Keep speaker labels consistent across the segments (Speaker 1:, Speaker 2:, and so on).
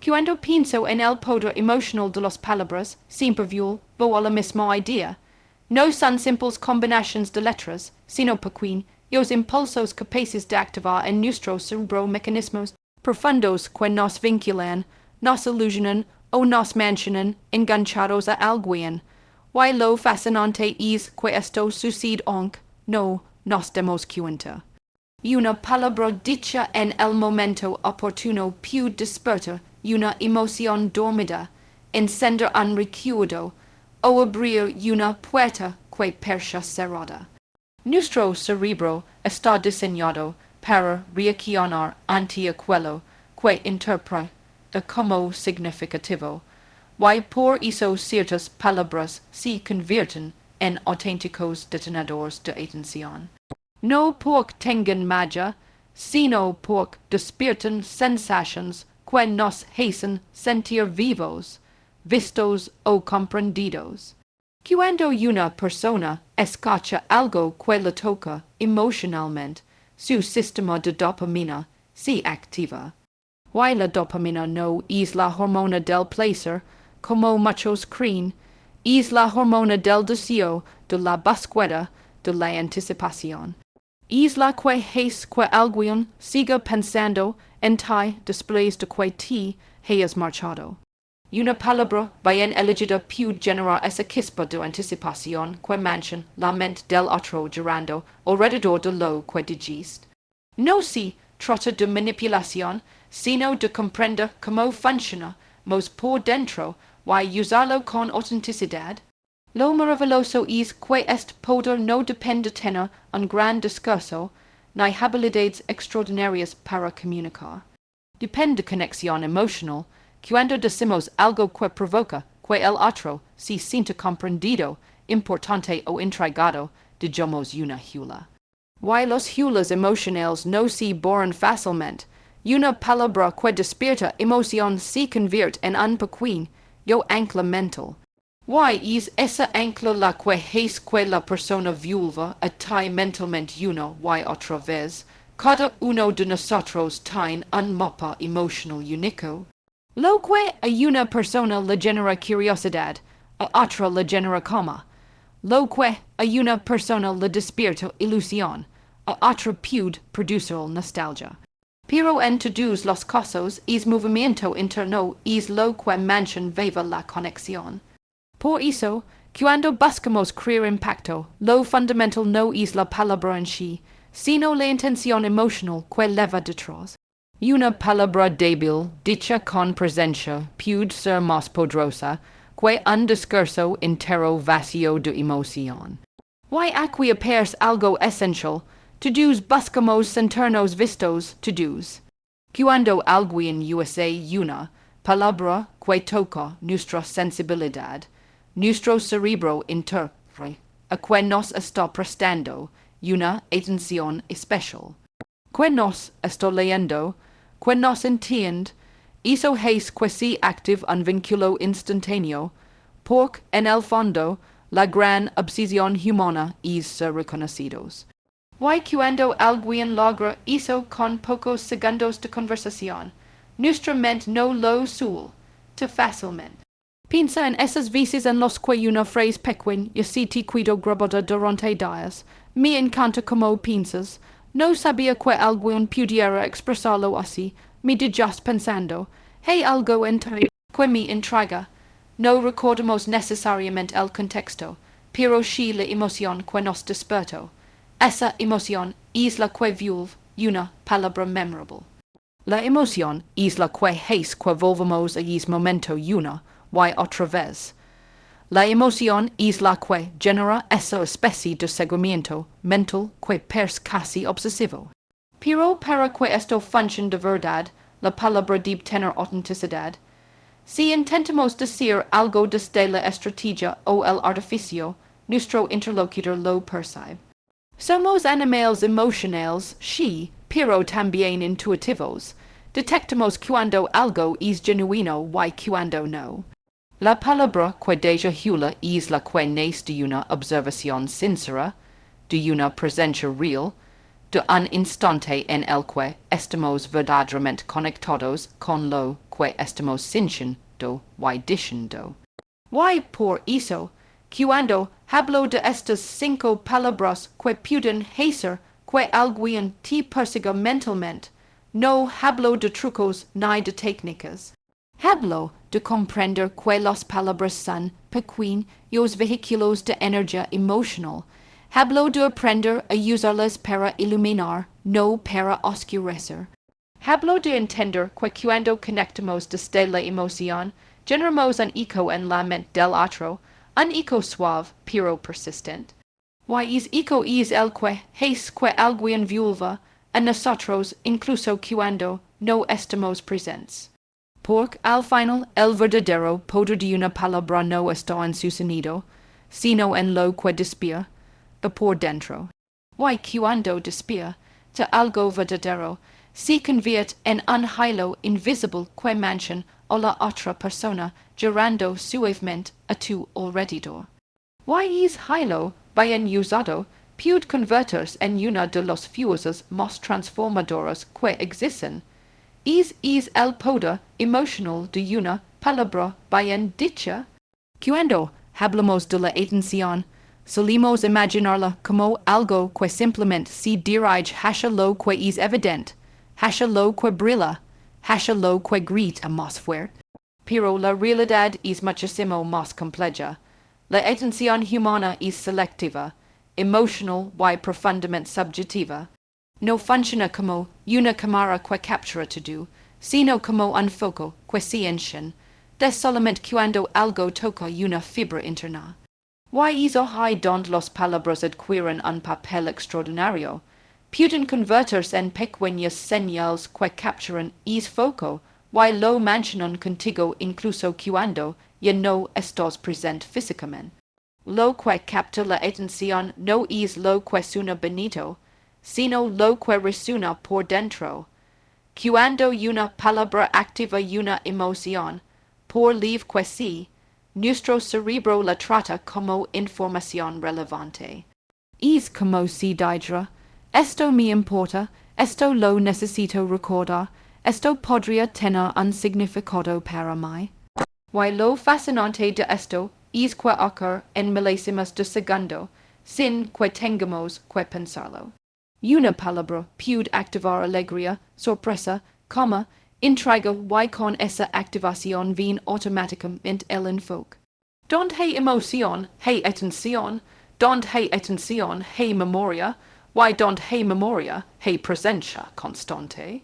Speaker 1: Cuando pienso en el poder emocional de las palabras, siempre vuelvo a la misma idea. No son simples combinaciones de letras, sino pequeños impulsos capaces de activar en nuestro cerebro mecanismos profundos que nos vinculan, nos ilusionan o nos mantienen enganchados a alguien. Y lo fascinante es que esto sucede aunque no nos demos cuenta. Una palabra dicha en el momento oportuno puede despertar una emoción dormida, encender un recuerdo o abrir una puerta que percha cerrada. Nuestro cerebro está diseñado para reaccionar ante aquello que interpreta como significativo, y por eso ciertas palabras se convierten en auténticos detonadores de atención. No porque tengan magia, sino porque despiertan sensaciones que nos hacen sentir vivos, vistos o comprendidos. Cuando una persona escucha algo que le toca emocionalmente, su sistema de dopamina se activa. Y la dopamina no es la hormona del placer, como muchos creen, es la hormona del deseo, de la búsqueda, de la anticipación. Es la que hace que alguien siga pensando en ti después de que te hayas marchado. Una palabra bien elegida puede generar esa chispa de anticipación que mantiene la mente del otro girando alrededor de lo que dijiste. No se trata de manipulación, sino de comprender cómo funciona más por dentro y usarlo con autenticidad. Lo maravilloso es que este poder no depende de tener un gran discurso ni habilidades extraordinarias para comunicar. Depende de conexión emocional. Cuando decimos algo que provoca que el otro se sienta comprendido, importante o intrigado, digamos una hula. Y los hulas emocionales no se borran fácilmente. Una palabra que despierta emoción se convierte en un pequeño ancla mental. Y es esa ancla la que hace que la persona vuelva a ti mentalmente una y otra vez. Cada uno de nosotros tiene un mapa emocional único. Lo que a una persona le genera curiosidad, a otra le genera coma. Lo que a una persona le despierta ilusión, a otra puede producir nostalgia. Pero en todos los casos, el movimiento interno es lo que mantiene viva la conexión. Por eso, cuando buscamos crear impacto, lo fundamental no es la palabra en sí, sino la intención emocional que lleva detrás. Una palabra débil, dicha con presencia, puede ser más poderosa que un discurso entero vacío de emoción. Y aquí aparece algo esencial. Todos buscamos sentirnos vistos, todos. Cuando alguien usa una palabra que toca nuestra sensibilidad, nuestro cerebro interpreta a que nos está prestando una atención especial. Que nos está leyendo, que nos entiende, eso hace que se active un vínculo instantáneo, porque en el fondo la gran obsesión humana es ser reconocidos. Y cuando alguien logra eso con pocos segundos de conversación, nuestra mente no lo suelta fácilmente. Piensa en esas veces en las que una frase pequeña y se te quedó grabada durante días. Me encanta cómo piensas. No sabía que alguien pudiera expresarlo así. Me just pensando. Hay algo en ti que me intriga. No recordamos necesariamente el contexto, pero sí la emoción que nos despertó. Esa emoción es la que vuelve una palabra memorable. La emoción es la que hace que volvamos a ese momento una y otra vez. La emoción es la que genera esa especie de seguimiento mental que es casi obsesivo. Pero para que esto funcione de verdad, la palabra debe tener autenticidad. Si intentamos decir algo desde la estrategia o el artificio, nuestro interlocutor lo percibe. Somos animales emocionales, sí, pero también intuitivos. Detectamos cuando algo es genuino y cuando no. La palabra que deja hula es la que nace de una observación sincera, de una presencia real, de un instante en el que estamos verdaderamente conectados con lo que estamos sintiendo y diciendo. Y por eso, cuando hablo de estas 5 palabras que pueden hacer que alguien te persiga mentalmente, no hablo de trucos ni de técnicas. Hablo de comprender que las palabras son pequeños vehículos de energía emocional. Hablo de aprender a usarlas para iluminar, no para oscurecer. Hablo de entender que cuando conectamos desde la emoción, generamos un eco en la mente del otro, un eco suave pero persistente. Y es eco es el que hace que alguien vuelva a nosotros incluso cuando no estamos presentes. Porque al final el verdadero poder de una palabra no está en su sonido, sino en lo que despierta por dentro. Y cuando despierta de algo verdadero, se convierte en un hilo invisible que mancha a la otra persona girando suavemente a tu alrededor. Y es hilo bien usado puede convertirse en una de las fuerzas más transformadoras que existen. Es el poder emocional de una palabra bien dicha. Cuando hablamos de la atención, solemos imaginarla como algo que simplemente se dirige hacia lo que es evidente, hacia lo que brilla, hacia lo que grita más fuerte. Pero la realidad es muchísimo más compleja. La atención humana es selectiva, emocional y profundamente subjetiva. No funciona como una cámara que captura todo, sino como un foco que se enciende solamente cuando algo toca una fibra interna. Y es ahí donde las palabras adquieren un papel extraordinario. Pueden convertirse en pequeñas señales que capturan ese foco y lo mantienen contigo incluso cuando ya no estás presente físicamente. Lo que capta la atención no es lo que suena bonito, sino lo que resuena por dentro. Cuando una palabra activa una emoción, por live que sí, nuestro cerebro la trata como información relevante. Es como si dijera, esto me importa, esto lo necesito recordar, esto podría tener un significado para mí. Y lo fascinante de esto es que ocurre en milésimas de segundo, sin que tengamos que pensarlo. Una palabra puede activar alegría, sorpresa, intriga y con esa activación viene automáticamente el enfoque. Donde hay emoción, hay atención, donde hay atención, hay memoria, y donde hay memoria, hay presencia constante.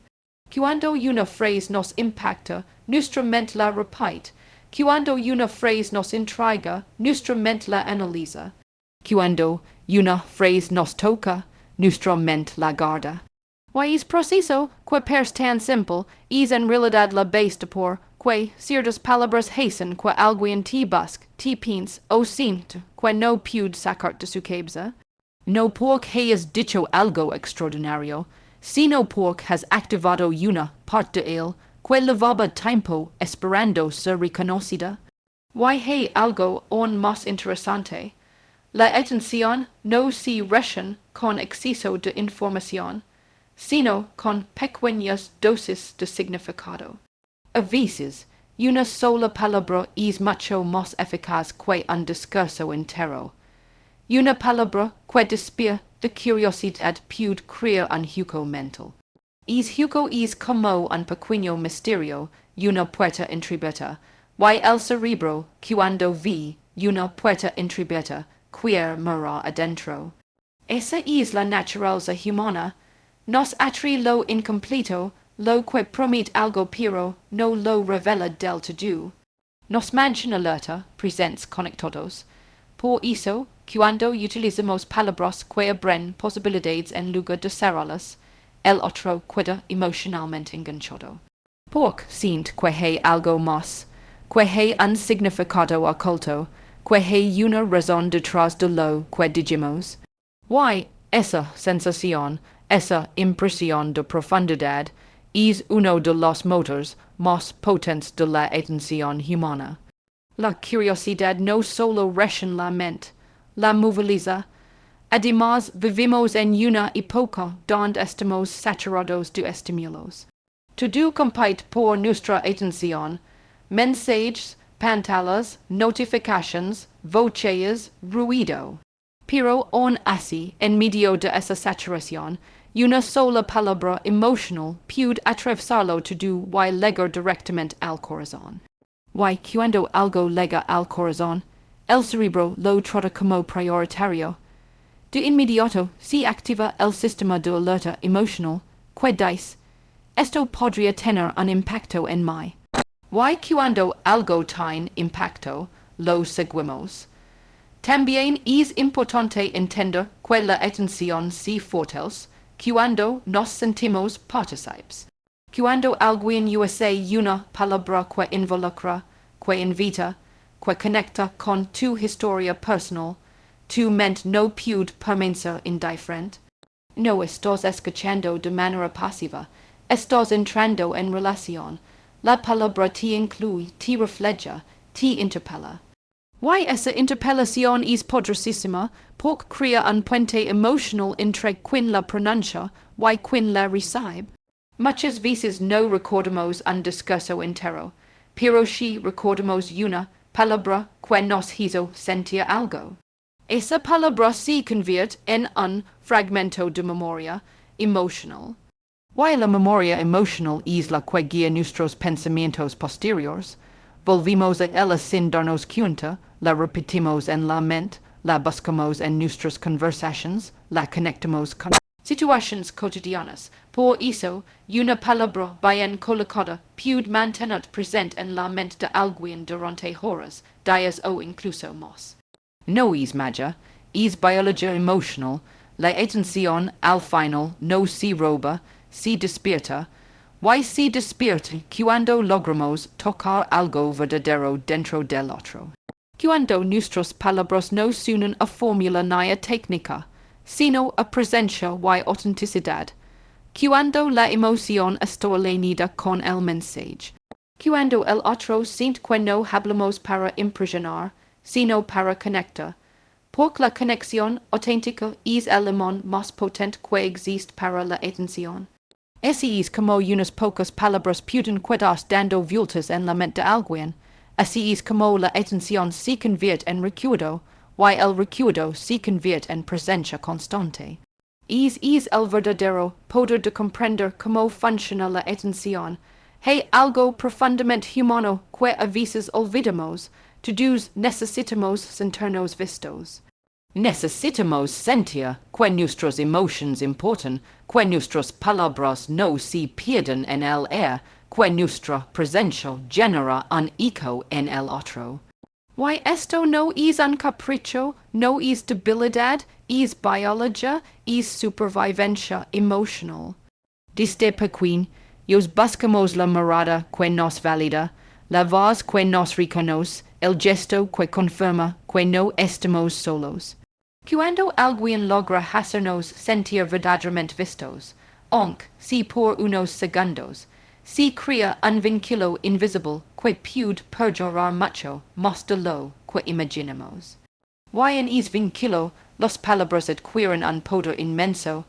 Speaker 1: Cuando una frase nos impacta, nuestra mente la repite. Cuando una frase nos intriga, nuestra mente la analiza. Cuando una frase nos toca, nuestra mente la guarda. Y es preciso que parece tan simple, es en realidad la base por que ciertas palabras hacen que alguien te busque, te piense o siente que no puede sacar de su cabeza. No porque hayas dicho algo extraordinario, sino porque has activado una parte de él que llevaba tiempo esperando ser reconocida. Y hay algo aún más interesante. La atención no se rellena con exceso de información, sino con pequeñas dosis de significado. A veces, una sola palabra es mucho más eficaz que un discurso entero. Una palabra que despierta de curiosidad puede crear un juego mental. El juego es como un pequeño misterio, una puerta entreabierta, y el cerebro, cuando ve una puerta entreabierta, quiere mirar adentro. Esa es la naturaleza humana. Nos atrae lo incompleto, lo que promete algo pero no lo revela del todo. Nos mantiene alerta, presentes, conectados. Por eso, cuando utilizamos palabras que abren posibilidades en lugar de cerrarlas, el otro queda emocionalmente enganchado. Porque siente que hay algo más, que hay un significado oculto, que hay una razón detrás de lo que dijimos. Y esa sensación, esa impresión de profundidad, es uno de los motores más potentes de la atención humana. La curiosidad no solo rellena la mente, la moviliza, Además, vivimos en una época donde estamos saturados de estímulos. Todo compite por nuestra atención, mensajes, pantallas, notifications, voces, ruido. Pero aún así, en medio de esa saturación, una sola palabra emocional puede atravesarlo todo y llegar directamente al corazón. Y cuando algo llega al corazón, el cerebro lo trata como prioritario. De inmediato se activa el sistema de alerta emocional, que dice, esto podría tener un impacto en mí. Y cuando algo tiene impacto, lo seguimos. También es importante entender que la atención se fortalece cuando nos sentimos partícipes. Cuando alguien usa una palabra que involucra, que invita, que conecta con tu historia personal, tu mente no puede permanecer indiferente. No estás escuchando de manera pasiva, estás entrando en relación. La palabra te incluye, te refleja, te interpela. Y esa interpelación es poderosísima porque crea un puente emocional entre quien la pronuncia y quien la recibe. Muchas veces no recordamos un discurso entero, pero sí recordamos una palabra que nos hizo sentir algo. Esa palabra se convierte en un fragmento de memoria emocional. Y la memoria emocional es la que guía nuestros pensamientos posteriores. Volvimos a ella sin darnos cuenta, la repetimos en la mente, la buscamos en nuestras conversaciones, la conectamos con situaciones cotidianas. Por eso, una palabra bien colocada puede mantener presente en la mente de alguien durante horas, días o incluso más. No es magia, es biología emocional. La atención al final no se roba, se despierta. Y se despierta cuando logramos tocar algo verdadero dentro del otro. Cuando nuestras palabras no suenan a fórmula ni a técnica, sino a presencia y autenticidad. Cuando la emoción está alineada con el mensaje. Cuando el otro siente que no hablamos para impresionar, sino para conectar. Porque la conexión auténtica es el imán más potente que existe para la atención. Así es como unas pocas palabras pueden quedarse dando vueltas en la mente de alguien. Así es como la atención se convierte en recuerdo, y el recuerdo se convierte en presencia constante. Es el verdadero poder de comprender cómo funciona la atención. Hay algo profundamente humano que a veces olvidamos. Todos necesitamos sentirnos vistos. Necesitamos sentir que nuestras emociones importan, que nuestras palabras no se pierden en el aire, que nuestra presencia genera un eco en el otro. Y esto no es un capricho, no es debilidad, es biología, es supervivencia emocional. Desde pequeños buscamos la mirada que nos valida, la voz que nos reconoce, el gesto que confirma que no estamos solos. Cuando alguien logra hacernos sentir verdaderamente vistos, aunque sea por unos segundos, se crea un vínculo invisible que puede perdurar mucho más de lo que imaginamos. Y en ese vínculo, las palabras adquieren un poder inmenso.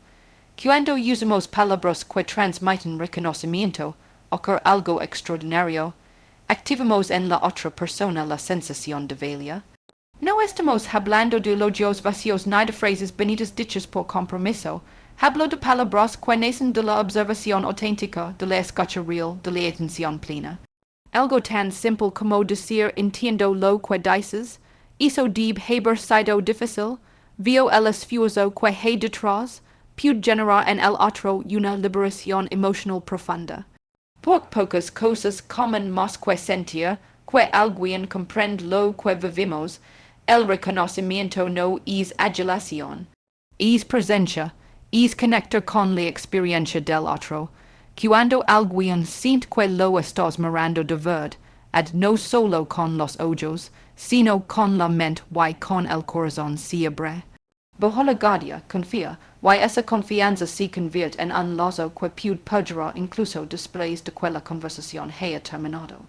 Speaker 1: Cuando usamos palabras que transmiten reconocimiento, ocurre algo extraordinario. Activamos en la otra persona la sensación de valía. No estamos hablando de elogios vacíos ni de frases bonitas dichas por compromiso. Hablo de palabras que nacen de la observación auténtica, de la escucha real, de la atención plena. Algo tan simple como decir entiendo lo que dices, eso debe haber sido difícil, veo el esfuerzo que hay detrás, puede generar en el otro una liberación emocional profunda. Por pocas cosas comen más que sentir, que alguien comprende lo que vivimos, el reconocimiento no es adulación, es presencia, es conectar con la experiencia del otro. Cuando alguien siente que lo estás mirando de verdad, no solo con los ojos, sino con la mente y con el corazón se abre. Bajo la guardia, confía, y esa confianza se convierte en un lazo que puede perdurar incluso después de que la conversación haya terminado.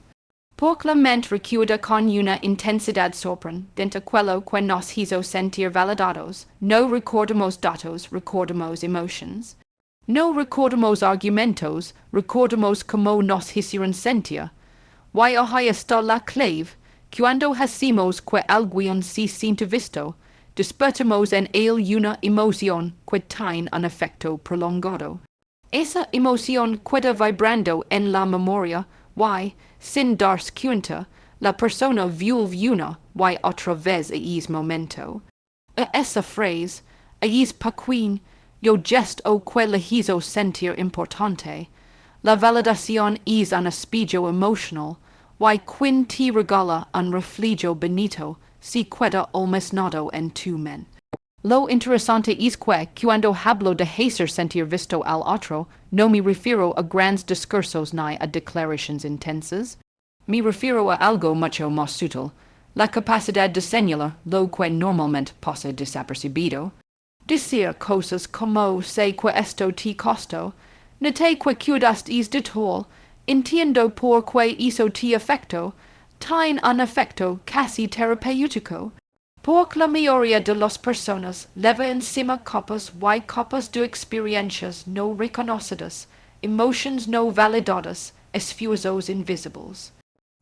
Speaker 1: Por la mente recuerda con una intensidad sorprendente quello que nos hizo sentir validados. No recordamos datos, recordamos emotions. No recordamos argumentos, recordamos cómo nos hicieron sentir. Why ahí está la clave? Cuando hacemos que alguien se siente visto, despertamos en él una emoción que tiene un efecto prolongado. Esa emoción queda vibrando en la memoria, why, sin darse cuenta, la persona vuelve una, why otra vez a ese momento. A esa frase, a ese paquín, yo gesto que le hizo sentir importante. La validación es un espejo emocional, why quien te regala un reflejo bonito, si queda almacenado en tu mente. Lo interesante es que, cuando hablo de hacer sentir visto al otro, no me refiero a grandes discursos ni a declaraciones intensas. Me refiero a algo mucho más sutil, la capacidad de señalar lo que normalmente pasa desapercibido. Decir cosas como sé que esto te costó, noté que cuidaste de todo, entiendo por qué eso te afectó, tiene un efecto casi terapéutico. Por la mayoría de las personas leva encima copas de experiencias no reconocidas, emotions no validadas, esfuerzos invisibles.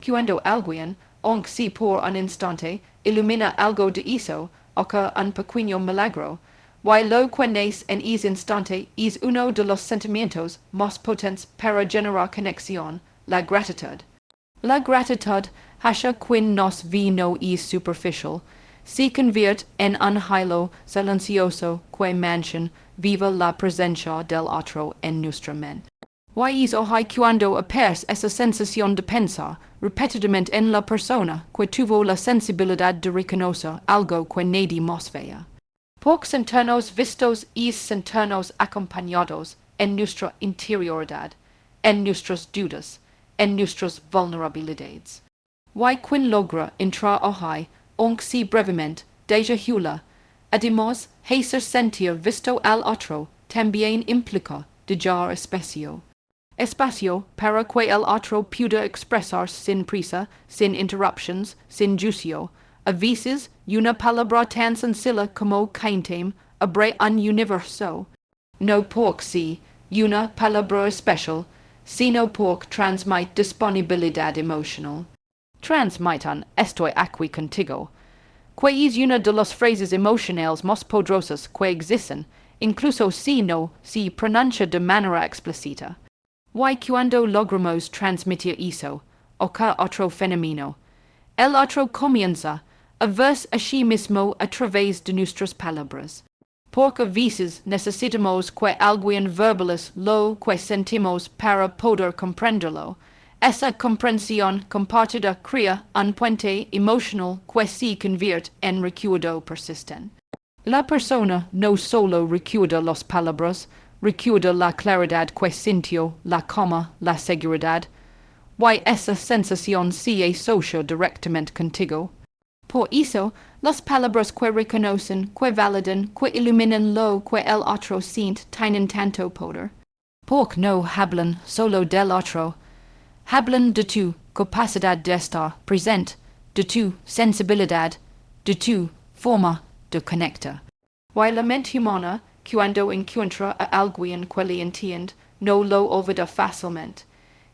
Speaker 1: Cuando alguien, aunque si por un instante, ilumina algo de eso, ocurre un pequeño milagro, lo que nace en ese instante es uno de los sentimientos más potentes para generar conexión, la gratitud. La gratitud, hacia quien nos ve no es superficial, se convierte en un hilo silencioso que mantiene viva la presencia del otro en nuestra mente. Es hoy cuando aparece esa sensación de pensar repetidamente en la persona que tuvo la sensibilidad de reconocer algo que nadie más vea. Por sentirnos vistos y sentirnos acompañados en nuestra interioridad, en nuestras dudas, en nuestras vulnerabilidades. Quien logra entrar hoy, aunque sea brevemente, deja hula. Además, hacer sentir visto al otro también implica dejar espacio. Espacio para que el otro pueda expresar sin prisa, sin interruptions, sin juicio. A veces, una palabra tan sencilla como caintem abre un universo. No porque sí, una palabra especial, sino porque transmite disponibilidad emocional. Transmitan estoy aquí contigo, que es una de las frases emocionales más poderosas que existen, incluso si no se pronuncia de manera explícita. Cuando logramos transmitir eso, ocurre otro fenómeno. El otro comienza a verse a sí mismo a través de nuestras palabras. Porque a veces necesitamos que alguien verbalice lo que sentimos para poder comprenderlo. Esa comprensión compartida crea un puente emocional que se convierte en recuerdo persistente. La persona no solo recuerda las palabras, recuerda la claridad que sintió, la calma, la seguridad. Esa sensación se asocia directamente contigo. Por eso, las palabras que reconocen, que validan, que iluminan lo que el otro siente tienen tanto poder. Porque no hablan solo del otro, hablan de tu capacidad de estar presente, de tu sensibilidad, de tu forma de conectar. La mente humana, cuando encuentra a alguien que le entiende, no lo olvida fácilmente.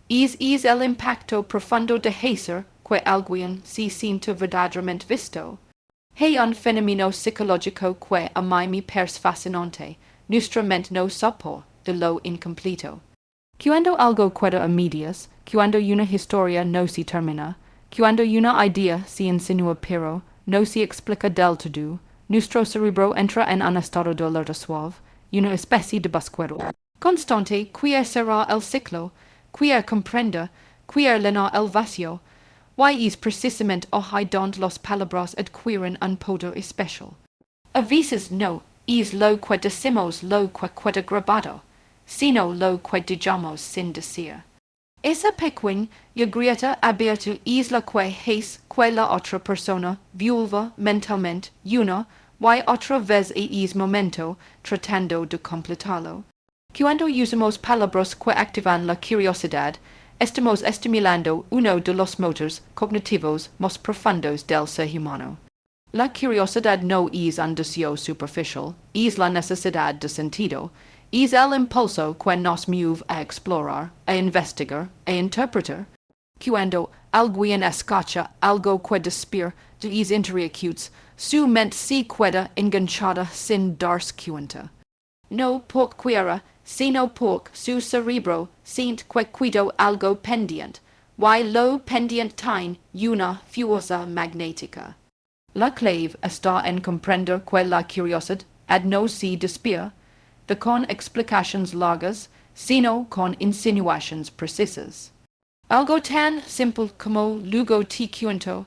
Speaker 1: Es el impacto profundo de hacer que alguien se siente verdaderamente visto. Hay un fenómeno psicológico que a mí me parece fascinante. Nuestra mente no soporta de lo incompleto. Cuando algo queda a medias, cuando una historia no se termina, cuando una idea se insinúa pero no se explica del todo, nuestro cerebro entra en un estado de alerta suave, una especie de búsqueda constante. ¿Cuál será el ciclo? ¿Cuál comprender? ¿Cuál llenar el vacío? Es precisamente hoy donde las palabras adquieren un poder especial. A veces no es lo que decimos lo que queda grabado, sino lo que digamos sin decir. Esa pequeña y grieta abierta es la que hace que la otra persona vuelva mentalmente una otra vez a ese momento tratando de completarlo. Cuando usamos palabras que activan la curiosidad, estamos estimulando uno de los motores cognitivos más profundos del ser humano. La curiosidad no es un deseo superficial, es la necesidad de sentido, es el impulso que nos mueve a explorar, a investigar, a interpretar. Cuando alguien escucha algo que despierta de es interiores, su mente se queda enganchada sin darse cuenta. No por quiera, sino porque su cerebro siente que queda algo pendiente, y lo pendiente tiene una fuerza magnética. La clave está en comprender que la curiosidad no se despierta de con explicaciones largas, sino con insinuaciones precisas. Algo tan simple como luego te cuento,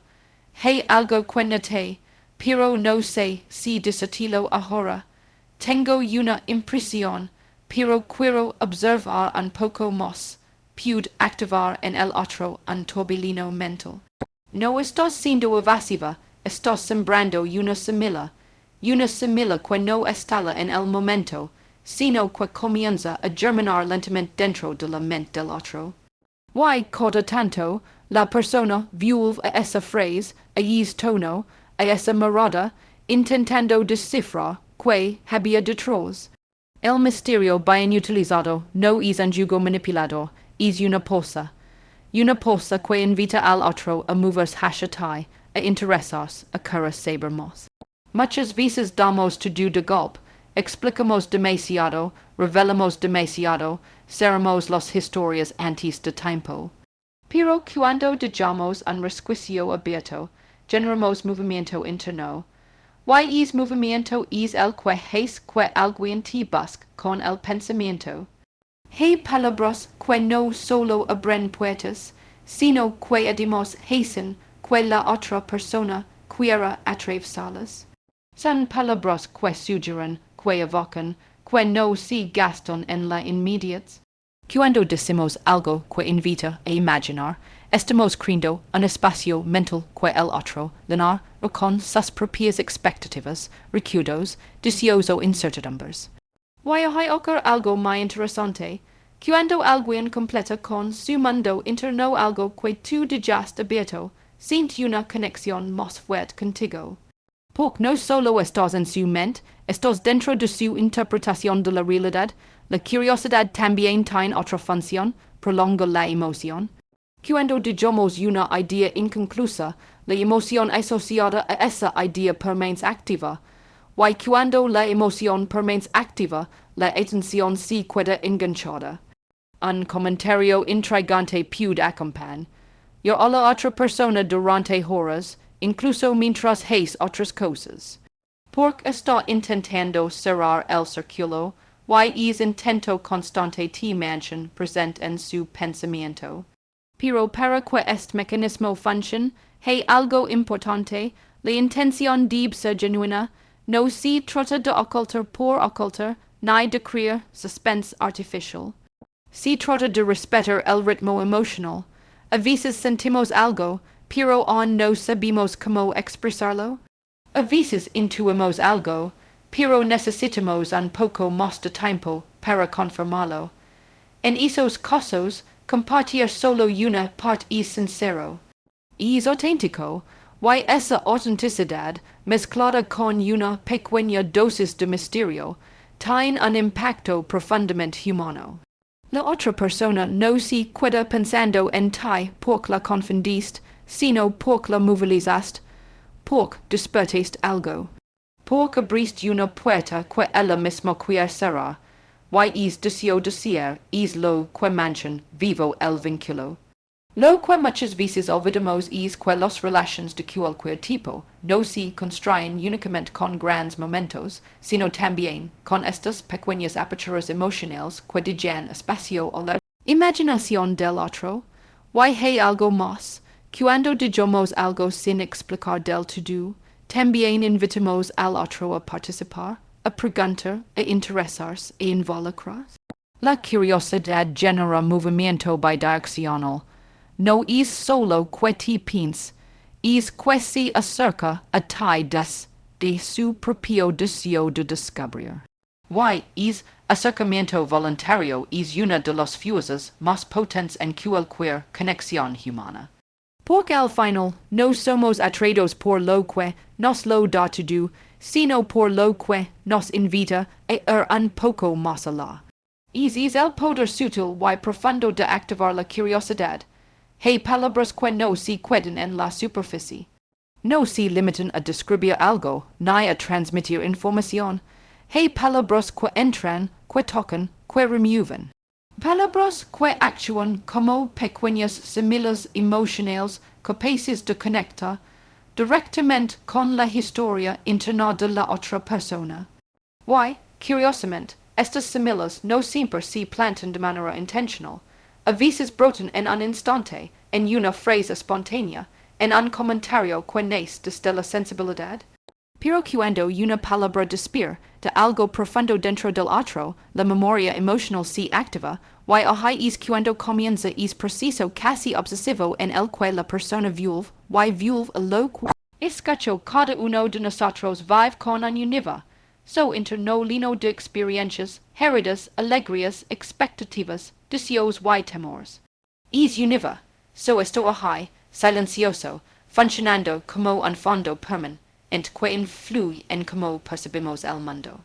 Speaker 1: hay algo que noté, pero no sé si decirlo ahora. Tengo una impresión, pero quiero observar un poco más, pude activar en el otro un torbellino mental. No estás siendo evasiva, estás sembrando una semilla que no estalla en el momento, sino que comienza a germinar lentamente dentro de la mente del otro. Why cada tanto la persona vuelve a esa frase, a ese tono, a esa mirada, intentando descifrar que había detrás? El misterio bien utilizado no es un jugo manipulador, es una posa que invita al otro a moverse hacia ti, a interesarse, a querer saber más. Muchas veces damos todo de golpe, explicamos demasiado, revelamos demasiado, cerramos las historias antes de tiempo. Pero cuando dejamos un resquicio abierto, generamos movimiento interno. ¿Y es movimiento es el que hace que alguien te busque con el pensamiento? Hay palabras que no solo abren puertas, sino que además hacen que la otra persona quiera atravesarlas. Son palabras que sugieren, que evocan, que no se gastan en la inmediata. Cuando decimos algo que invita a imaginar, estamos creando un espacio mental que el otro llenar con sus propias expectativas, recuerdos, deseos o incertidumbres. Hay algo más interesante. Cuando alguien completa con su mundo interno algo que tú dejaste abierto, siente una conexión más fuerte contigo. Porque no solo estás en su mente, estás dentro de su interpretación de la realidad. La curiosidad también tiene otra función, prolonga la emoción. Cuando dejamos una idea inconclusa, la emoción asociada a esa idea permanece activa. Y cuando la emoción permanece activa, la atención se queda enganchada. Un comentario intrigante puede acompañar a la otra persona durante horas, incluso mientras hace otras cosas. Porque está intentando cerrar el círculo, y es intento constante te mantiene presente en su pensamiento. Pero para que este mecanismo funcione, hay algo importante, la intención debe ser genuina, no se trata de ocultar por ocultar, ni de crear suspense artificial. Se trata de respetar el ritmo emocional. A veces sentimos algo, pero aún no sabemos cómo expresarlo. A veces intuimos algo, pero necesitamos un poco más de tiempo para confirmarlo. En esos casos, compartir solo una parte es sincero. Es auténtico, y esa autenticidad, mezclada con una pequeña dosis de misterio, tiene un impacto profundamente humano. La otra persona no se queda pensando en ti porque la confundiste, sino porque la movilizaste, porque despertaste algo, porque abriste una puerta que ella misma quiere cerrar, y es deseo de ser, es lo que mantiene vivo el vínculo. Lo que muchas veces olvidamos es que las relaciones de cualquier tipo no se construyen únicamente con grandes momentos, sino también con estas pequeñas aperturas emocionales que dejan espacio a la imaginación del otro. Y hay algo más. Cuando dejamos algo sin explicar del todo, también invitamos al otro a participar, a preguntar, a interesarse, a involucrarse. La curiosidad genera movimiento bidireccional. No es solo que te piensa, es que se acerca a ti de su propio deseo de descubrir. Y es Acercamiento voluntario es una de las fuerzas más potentes en cualquier conexión humana. Porque al final no somos atraídos por lo que nos lo da todo, sino por lo que nos invita a ir un poco más allá. Es el poder sutil y profundo de activar la curiosidad. Hay palabras que no se quedan en la superficie. No se limitan a describir algo, ni a transmitir información. Hay palabras que entran, que tocan, que remueven. Palabras que actúan como pequeñas semillas emocionales capaces de conectar directamente con la historia interna de la otra persona. Curiosamente, estas semillas no siempre se plantan de manera intencional. A veces brotan en un instante, en una frase espontánea, en un comentario que nace desde la sensibilidad. Pero cuando una palabra despierta de algo profundo dentro del otro, la memoria emocional se activa, ahí es cuando comienza es proceso casi obsesivo en el que la persona vuelve a lo que escuchó cada uno de nosotros vive con un univa. So interno lino de experiencias, heridas, alegrías, expectativas, deseos y temores. Es univa, so esto ahí, silencioso, funcionando como un fondo permanente que influye en cómo percibimos el mundo.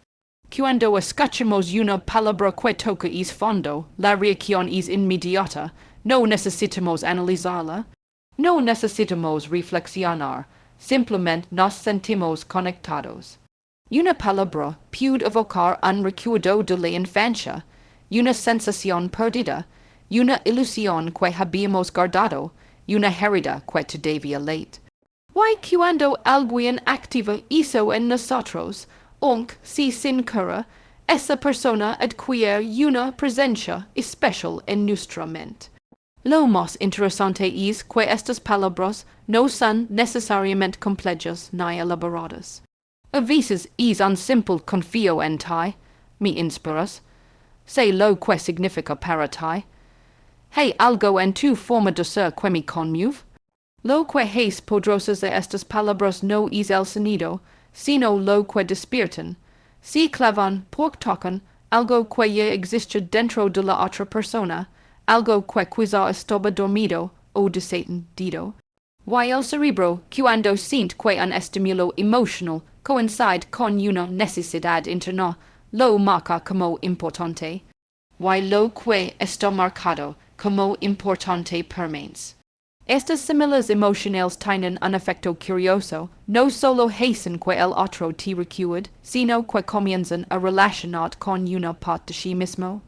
Speaker 1: Cuando escuchamos una palabra que toca es fondo, la reacción es inmediata, no necesitamos analizarla, no necesitamos reflexionar, simplemente nos sentimos conectados. Una palabra puede evocar un recuerdo de la infancia, una sensación perdida, una ilusión que habíamos guardado, una herida que todavía late. Cuando alguien activa eso en nosotros, aunque sin cura, esa persona adquiere una presencia especial en nuestra mente. Lo más interesante es que estas palabras no son necesariamente complejas ni elaboradas. A veces es un simple confío en ti, me inspiras, sé lo que significa para ti. Hay algo en tu forma de ser que me conmueve. Lo que es poderoso de estas palabras no es el sonido, sino lo que despiertan. Si clavan, porque tocan, algo que ya existe dentro de la otra persona, algo que quizá estaba dormido o desentendido. El cerebro, cuando siente que un estímulo emocional coincide con una necesidad interna, lo marca como importante. Lo que está marcado como importante permanece. Estas semillas emocionales tienen un efecto curioso, no solo hacen que el otro te recuerde, sino que comienzan a relacionar con una parte de sí mismo.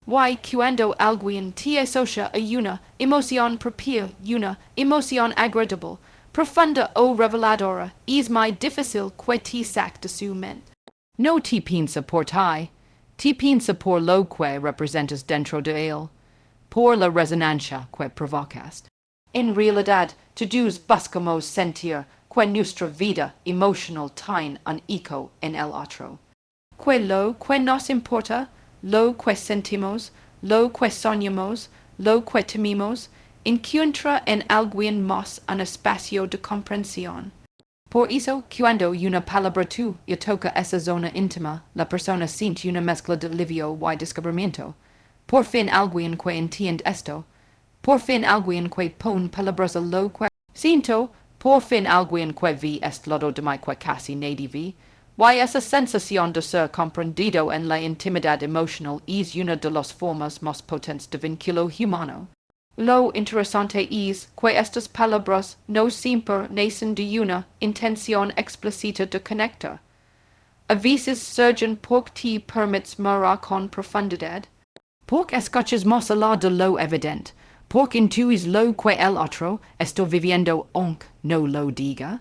Speaker 1: Cuando alguien te asocia a una emoción propia, una emoción agradable, profunda o reveladora, es muy difícil que te saque de su mente. No te piensa por ti, te piensa por lo que representas dentro de él, por la resonancia que provocas. En realidad, todos buscamos sentir que nuestra vida emocional tiene un eco en el otro. Que lo que nos importa, lo que sentimos, lo que soñamos, lo que tememos, encuentra en alguien más un espacio de comprensión. Por eso, cuando una palabra tuya toca esa zona íntima, la persona siente una mezcla de alivio y descubrimiento. Por fin alguien que entiende esto. Por fin alguien que pone palabras a lo que siento, por fin alguien que vi este lado de mí que casi nadie vi. Esa sensación de ser comprendido en la intimidad emocional es una de las formas más potentes de vínculo humano. Lo interesante es que estas palabras no siempre nacen de una intención explícita de conectar. A veces surgen porque te permites mirar con profundidad, porque escuchas más allá de lo evidente, porque intuyes lo que el otro está viviendo aunque no lo diga.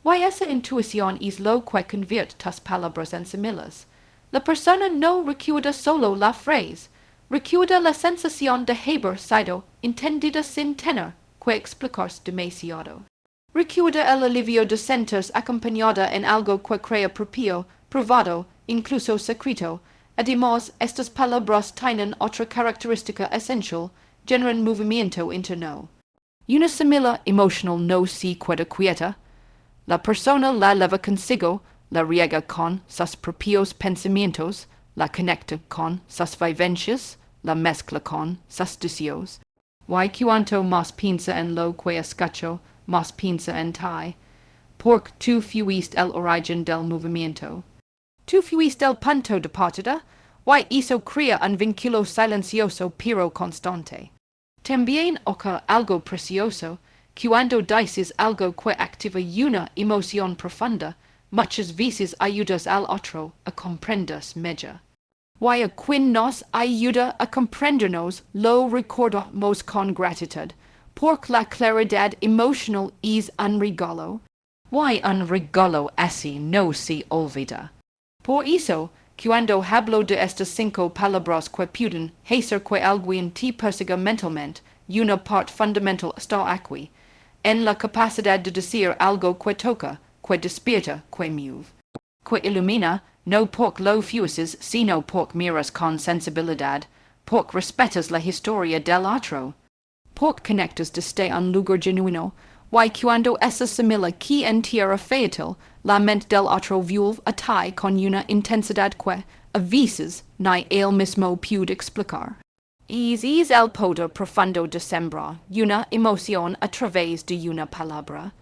Speaker 1: Esa intuición es lo que convierte tus palabras en semillas. La persona no recuerda solo la frase, recuerda la sensación de haber sido entendida sin tener que explicarse demasiado. Recuerda el alivio de sentirse acompañada en algo que crea propio, privado, incluso secreto. Además, estas palabras tienen otra característica esencial, generan movimiento interno. Una semilla emocional no se queda quieta. La persona la lleva consigo, la riega con sus propios pensamientos, la conecta con sus vivencias, la mezcla con sus deseos. Y cuanto más piensa en lo que escucho, más piensa en ti, porque tú fuiste el origen del movimiento. Tú fuiste el punto de partida, y eso crea un vínculo silencioso pero constante. También ocurre algo precioso, cuando dices algo que activa una emoción profunda, muchas veces ayudas al otro a comprenderse mejor. Y a quien nos ayuda a comprendernos lo recordamos con gratitud, porque la claridad emocional es un regalo. Y un regalo así no se olvida. Por eso, cuando hablo de estas 5 palabras que pueden hacer que alguien te persiga mentalmente, una parte fundamental está aquí, en la capacidad de decir algo que toca, que despierta, que mueve, que ilumina, no porque lo fueses, sino porque miras con sensibilidad, porque respetas la historia del otro, porque conectas desde un lugar genuino, y cuando eso asimila que en tierra fértil, la mente del otro vuelve a ti con una intensidad que, a veces, ni él mismo puede explicar. Es el poder profundo de sembrar una emoción a través de una palabra.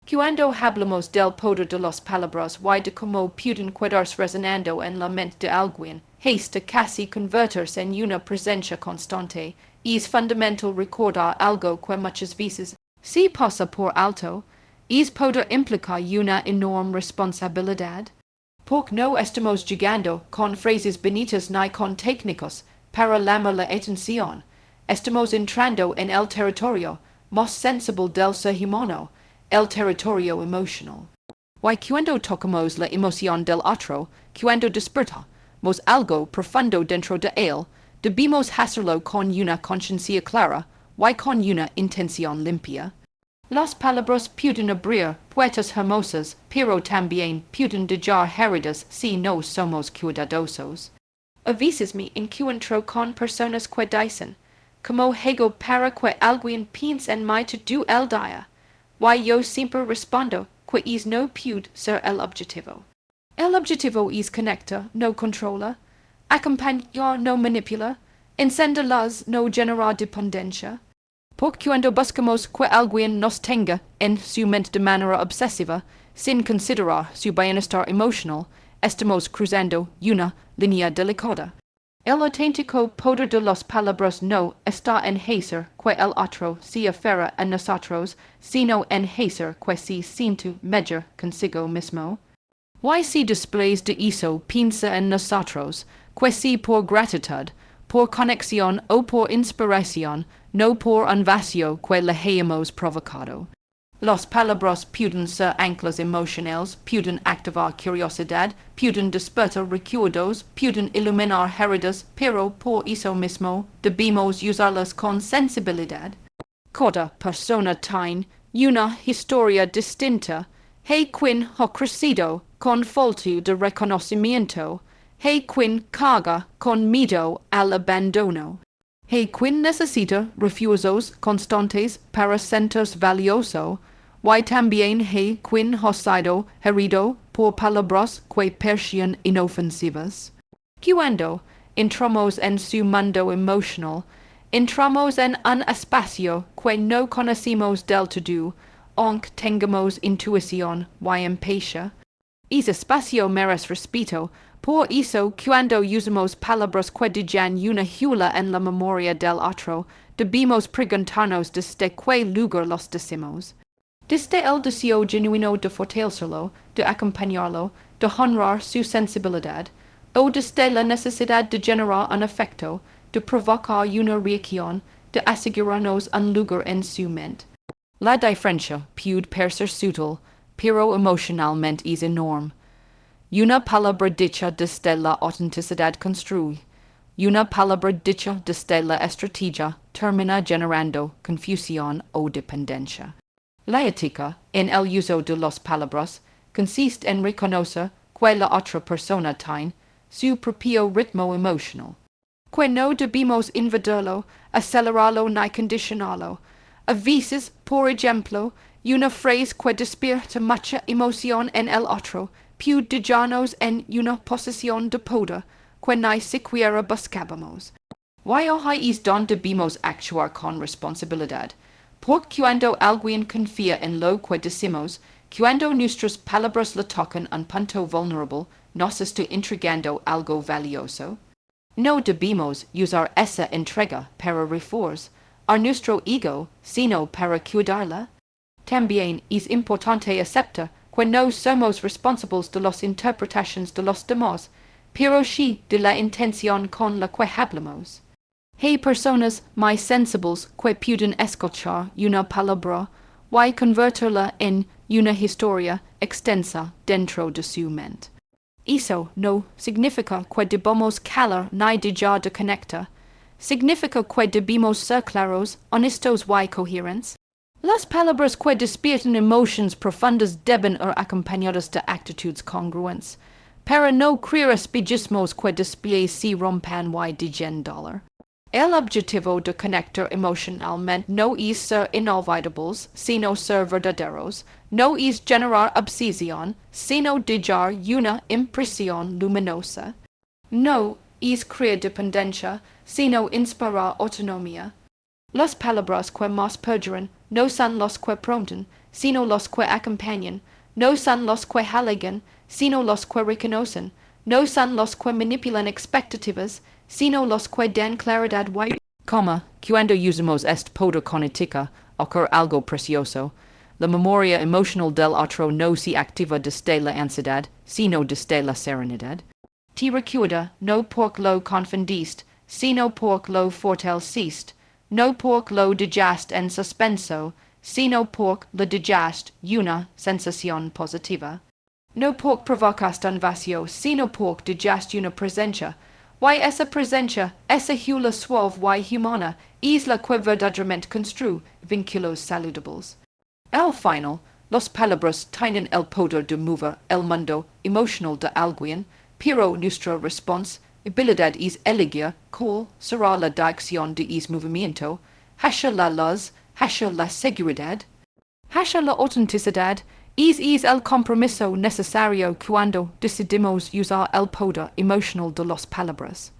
Speaker 1: Cuando hablamos del poder de las palabras y de cómo pueden quedarse resonando en la mente de alguien, hasta casi convertirse en una presencia constante, es fundamental recordar algo que muchas veces se pasa por alto, es poder implicar una enorme responsabilidad. Porque no estamos llegando con frases bonitas ni con técnicos para llamar la atención. Estamos entrando en el territorio más sensible del ser humano, el territorio emocional. Y cuando tocamos la emoción del otro, cuando despertamos algo profundo dentro de él, debemos hacerlo con una conciencia clara y con una intención limpia. Las palabras pueden abrir puertas hermosas, pero también pueden dejar heridas si no somos cuidadosos. A veces me encuentro con personas que dicen, ¿cómo hago para que alguien piense en mí todo el día? Y yo siempre respondo que es no puede ser el objetivo. El objetivo es conectar, no controla, acompañar, no manipula, encenderlas, no generar dependencia. Porque cuando buscamos que alguien nos tenga en su mente de manera obsesiva, sin considerar su bienestar emocional, estamos cruzando una línea delicada. El auténtico poder de las palabras no está en hacer que el otro se aferre a nosotros, sino en hacer que se sienta mejor consigo mismo. Y si después de eso piensa en nosotros, que si por gratitud, por conexión o por inspiración, no por un vacío que le hayamos provocado. Las palabras pueden ser anclas emocionales, pueden activar curiosidad, pueden despertar recuerdos, pueden iluminar heridas, pero por eso mismo debemos usarlas con sensibilidad. Cada persona tiene una historia distinta. Hay quien ha crecido con falta de reconocimiento. Hay quien carga con miedo al abandono. Hay quien necesita refuerzos constantes para sentirse valioso, y también hay quien ha sido herido por palabras que parecían inofensivas. Cuando entramos en su mundo emocional, entramos en un espacio que no conocemos del todo, aunque tengamos intuición y empatía. Ese espacio merece respeto. Por eso, cuando usamos palabras que dejan una huella en la memoria del otro, debemos preguntarnos desde qué lugar los decimos. Desde el deseo genuino de fortalecerlo, de acompañarlo, de honrar su sensibilidad, o desde la necesidad de generar un afecto, de provocar una reacción, de asegurarnos un lugar en su mente. La diferencia puede parecer sutil, pero emocionalmente es enorme. Una palabra dicha desde la autenticidad construye. Una palabra dicha desde la estrategia termina generando confusión o dependencia. La ética, en el uso de las palabras, consiste en reconocer que la otra persona tiene su propio ritmo emocional, que no debemos invadirlo, acelerarlo ni condicionarlo. A veces, por ejemplo, una frase que despierta mucha emoción en el otro puede dejarnos en una posición de poder, que ni siquiera buscábamos. Why es donde debemos actuar con responsabilidad? Por cuando alguien confía en lo que decimos, cuando nuestras palabras le tocan un punto vulnerable, nos está entregando algo valioso. No debemos usar esa entrega para reforzar a nuestro ego, sino para cuidarla. También es importante aceptar que no somos responsables de las interpretaciones de los demás, pero sí de la intención con la que hablamos. Hay personas más sensibles que pueden escuchar una palabra y convertirla en una historia extensa dentro de su mente. Eso no significa que debamos calar ni dejar de conectar. Significa que debemos ser claros, honestos y coherentes. Las palabras que despiertan emociones profundas deben ir acompañadas de actitudes congruentes, para no crear espejismos que después se rompan y dejen dolor. El objetivo de conectar emocionalmente no es ser inolvidables, sino ser verdaderos, no es generar obsesión, sino dejar una impresión luminosa. No es crear dependencia, sino inspirar autonomía. Las palabras que más perduran no son las que promueven, sino las que acompañan, no son las que halagan, sino las que reconocen, no son las que manipulan expectativas, sino los que dan claridad y cuando usamos este poder cognitica, ocurre algo precioso. La memoria emocional del otro no se activa desde la ansiedad, sino desde la serenidad. Te recuerda no porque lo confundiste, sino porque lo fortaleciste, no porque lo dejaste en suspenso, sino porque le dejaste una sensación positiva. No porque provocaste un vacío, sino porque dejaste una presencia. Y esa presencia, esa hula suave y humana, es la que verdaderamente construye vínculos saludables. Al final, las palabras tienen el poder de mover el mundo emocional de alguien, pero nuestra responsabilidad es elegir cuál será la dirección de ese movimiento, hacia la luz, hacia la seguridad, hacia la autenticidad. Es el compromiso necesario cuando decidimos usar el poder emocional de las palabras.